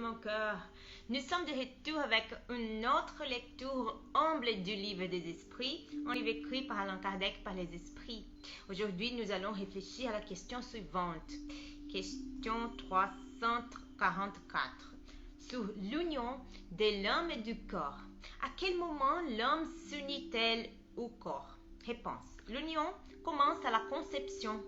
mon cœur. Nous sommes de retour avec une autre lecture humble du livre des esprits, un livre écrit par Allan Kardec par les esprits. Aujourd'hui, nous allons réfléchir à la question suivante. Question 344. Sur l'union de l'homme et du corps. À quel moment l'homme s'unit-elle au corps? Réponse. L'union commence à la conception,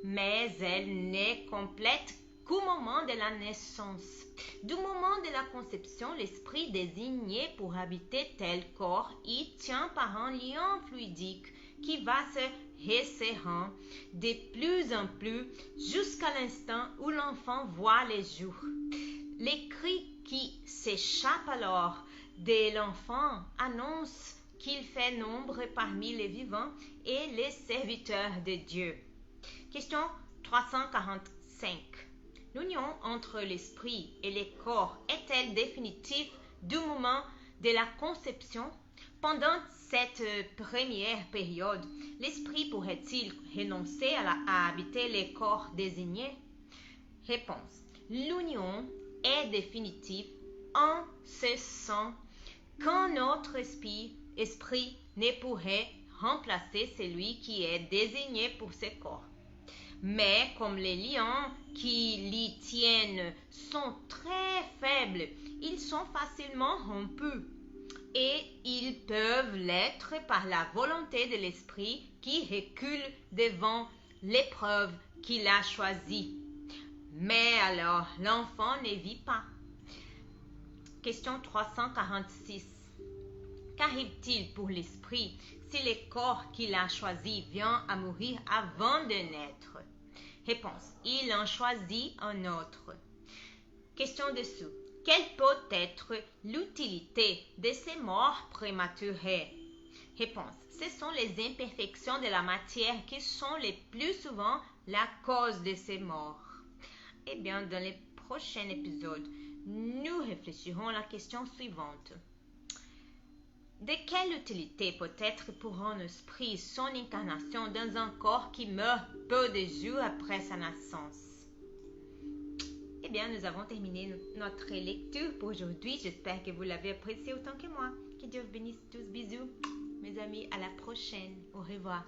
mais elle n'est complète qu'au moment de la naissance. Du moment de la conception, l'esprit désigné pour habiter tel corps y tient par un lien fluidique qui va se resserrant de plus en plus jusqu'à l'instant où l'enfant voit les jours. Les cris qui s'échappent alors de l'enfant annoncent qu'il fait nombre parmi les vivants et les serviteurs de Dieu. Question 345. L'union entre l'esprit et le corps est-elle définitive du moment de la conception? Pendant cette première période, l'esprit pourrait-il renoncer à habiter les corps désignés? Réponse. L'union est définitive en ce sens qu'un autre esprit ne pourrait remplacer celui qui est désigné pour ce corps. Mais comme les liens qui l'y tiennent sont très faibles, ils sont facilement rompus et ils peuvent l'être par la volonté de l'esprit qui recule devant l'épreuve qu'il a choisie. Mais alors, l'enfant ne vit pas. Question 346. Qu'arrive-t-il pour l'esprit si le corps qu'il a choisi vient à mourir avant de naître? Réponse. Il en choisit un autre. Question dessous. Quelle peut être l'utilité de ces morts prématurées? Réponse. Ce sont les imperfections de la matière qui sont le plus souvent la cause de ces morts. Eh bien, dans les prochains épisodes, nous réfléchirons à la question suivante. De quelle utilité peut être pour un esprit son incarnation dans un corps qui meurt peu de jours après sa naissance? Eh bien, nous avons terminé notre lecture pour aujourd'hui. J'espère que vous l'avez apprécié autant que moi. Que Dieu vous bénisse tous. Bisous, mes amis. À la prochaine. Au revoir.